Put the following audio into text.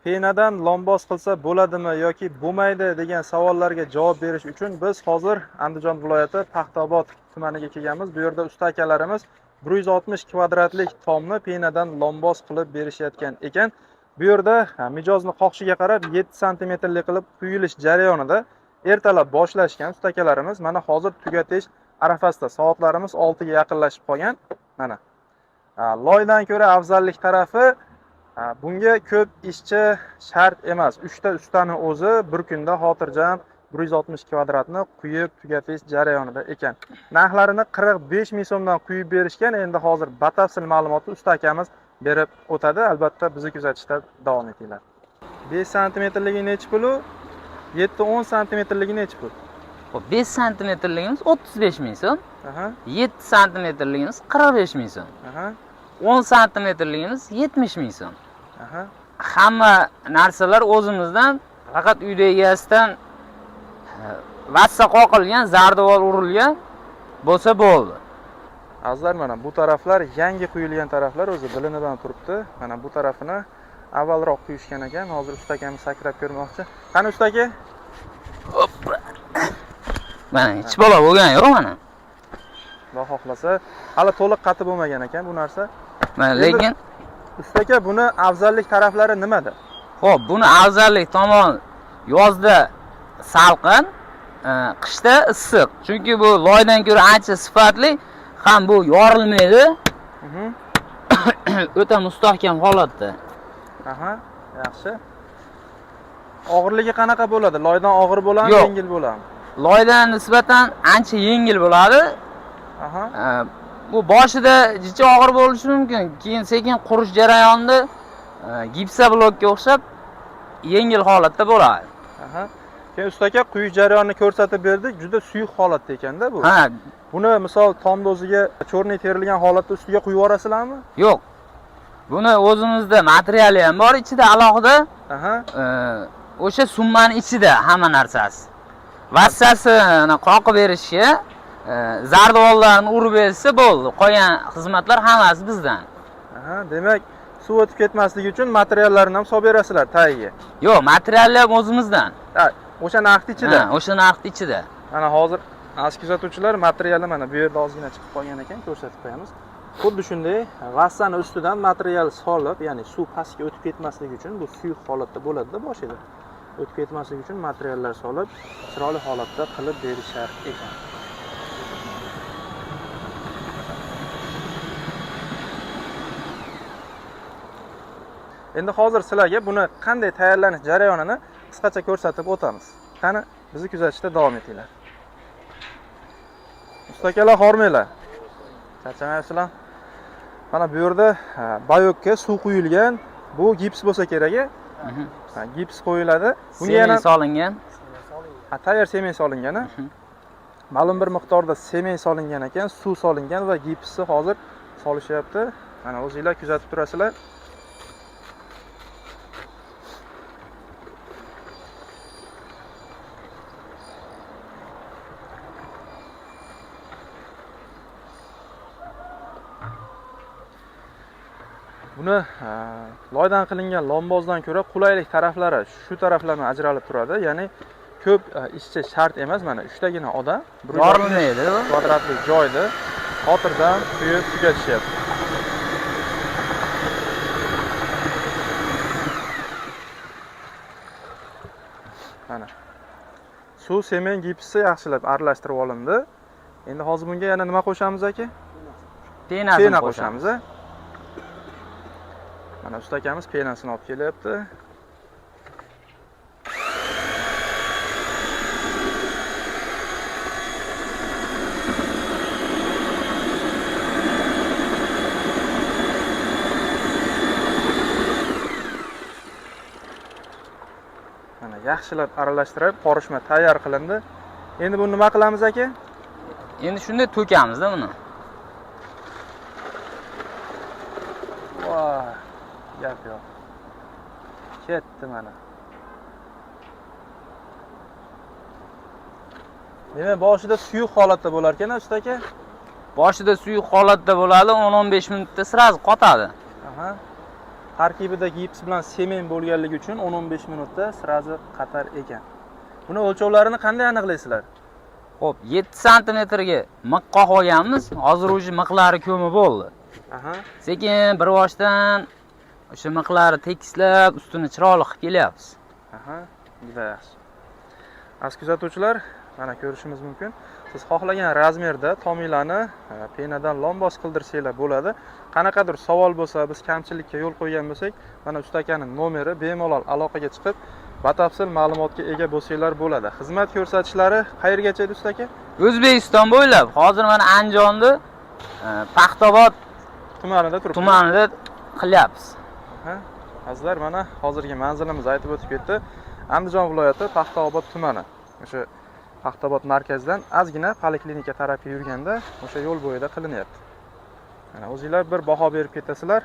penadan lomboz qilsa bo'ladimi yoki bo'lmaydi degan savollarga javob berish uchun biz hozir Andijon viloyati Paxtaobod tumaniga kelganmiz. Bu yerda usta akalarimiz 160 kvadratlik tomni penadan lomboz qilib berishayotgan ekan. Bu yerda mijozni qoqishiga qarab 7 santimetrlik qilib quyilish jarayonida ertalab boshlashgan usta akalarimiz. Mana hozir tugatish arafasida, soatlarimiz 6 ga yaqinlashib qolgan. Mana loydan ko'ra afzallik tarafi, bunga ko'p ishchi shart emas. 3 ta ustani o'zi bir kunda xotirjam 160 kvadratni quyib tugatish jarayonida ekan. Narxlarini 45 ming so'mdan quyib berishgan. Endi hozir batafsil ma'lumotni usta akamiz berib o'tadi. Albatta bizni kuzatishda davom etinglar. 5 santimetrligi nechi pul? 7-10 santimetrligi nechi pul? 5 santimetrligimiz 35 ming so'm. 7 santimetrligimiz 45 ming so'm. 10 santimetrligimiz 70 ming so'm. Hamma narsalar o'zimizdan, faqat uyda egasidan vassa qoqilgan, zardavol urilgan bo'lsa bo'ldi. Azizlar, mana bu taraflar yangi quyilgan taraflar, o'zi bilinib turibdi. Mana bu tarafini avvalroq quyishgan ekan. Hozir usta akamiz sakrab ko'rmoqchi. Qani usta aka? Hoppa. Mana hech bola bo'lgan yo'q mana. Xudo xohlasa, hali to'liq qatib bo'lmagan ekan bu narsa. Mana lekin usta aka, buni afzallik taraflari nimada? Xo'p, buni afzallik tomon yozda salqin, qishda issiq. Chunki bu loydan ko'ra ancha sifatli, ham bu yorilmaydi. O'ta mustahkam holatda. Yaxshi. Og'irligi qanaqa bo'ladi? Loydan og'ir bo'ladimi, yengil bo'ladimi? Loydan nisbatan ancha yengil bo'ladi. Bu boshida jicha og'ir bo'lishi mumkin, keyin sekin qurish jarayonida gipsa blokka o'xshab yengil holatda bo'ladi. Keyin usta aka quyish jarayonini ko'rsatib berdik, juda suyuq holatda ekanda bu. Buni misol tomni o'ziga cho'rni terilgan holatda ustiga quyib yuborasizlarmi? Yo'q. Buni o'zimizda materiali ham bor, ichida alohida. O'sha summani ichida hamma narsasi. Vassasini qoqib berishga, zardovollarni urib bersa bo'ldi. Qolgan xizmatlar hammasi bizdan. Demak, suv o'tib ketmasligi uchun materiallarni ham solib berasizlar tagiga. Yo'q, materiallar ham o'zimizdan. O'sha narxning ichida. O'sha narxning ichida. Mana hozir aziz kuzatuvchilar, materiali mana bu yerda ozgina chiqib qolgan ekan, ko'rsatib qo'yamiz. Xuddi shunday vassani ustidan material solib, ya'ni suv pastga o'tib ketmasligi uchun, bu suyuq holatda bo'ladi-da boshida. O'tib ketmasligi uchun materiallar solib, chiroyli holatda qilib berishar ekan. Endi hozir sizlarga buni qanday tayyorlanish jarayonini qisqacha ko'rsatib o'tamiz. Qani, bizni kuzatishda davom etinglar. Usta akalar, hormanglar. Charchamaysizlar. Mana bu yerda bayokka suv quyilgan, bu gips bo'lsa kerak. Gips qo'yiladi. Bunga yana solingan. Tayyor semen solingan. Ma'lum bir miqdorda semen solingan ekan, suv solingan va gipsni hozir solishyapti. Mana o'zingizlar kuzatib turasizlar. Buni loydan qilingan lombozdan ko'ra qulaylik taraflari shu taraflardan ajralib turadi. Ya'ni ko'p ishchi shart emas. Mana 3 tagina odam yorilmaydi. Kvadratlik joyda xotirjam quyib tugatishyapti. Mana suv, semen, gipsni yaxshilab aralashtirib olindi. Endi hozir bunga yana nima qo'shamiz aka? Pena qo'shamiz. Mana usta akamiz penasini olib kelyapti. Mana yaxshilab aralashtirib, qorishma tayyor qilindi. Endi buni nima qilamiz aka? Endi shunday to'kamiz-da buni. Voy, gap yo'q. Ketdi mana. Demak, boshida suyuq holatda bo'lar ekan, usta aka? Boshida suyuq holatda bo'ladi, 10-15 minutda sirasi qotadi. tarkibida gips bilan semen bo'lganligi uchun 10-15 minutda srazi qatar ekan. Buni o'lchovlarini qanday aniqlaysizlar? Xo'p, 7 santimetrga miq qo'yib olganmiz. Hozir o'sha miqlari ko'mi bo'ldi. Aha. Sekin bir boshdan o'sha miqlari tekislab, ustini chiroyli qilib kelyapmiz. Aha, juda yaxshi. Aziz kuzatuvchilar, mana ko'rishimiz mumkin. Siz xohlagan razmerda tomilani penadan lombos qildirsanglar bo'ladi. Qanaqadir savol bo'lsa, biz kamchilikka yo'l qo'ygan bo'lsak, mana usta akaning nomeri bemalol aloqaga chiqib, batafsil ma'lumotga ega bo'lsanglar bo'ladi. Xizmat ko'rsatishlari qayergacha edi usta aka? O'zbekiston bo'ylab, hozir mana Andijonda Paxtaobod tumanida qilyapmiz. Azizlar, mana hozirgi manzilimiz aytib o'tib ketdi. Andijon viloyati Paxtaobod tumani. O'sha Paxtaobod markazidan ozgina poliklinika tarafga yurganda o'sha yo'l bo'yida qilinyapti. Mana o'zingizlar bir baho berib ketasizlar.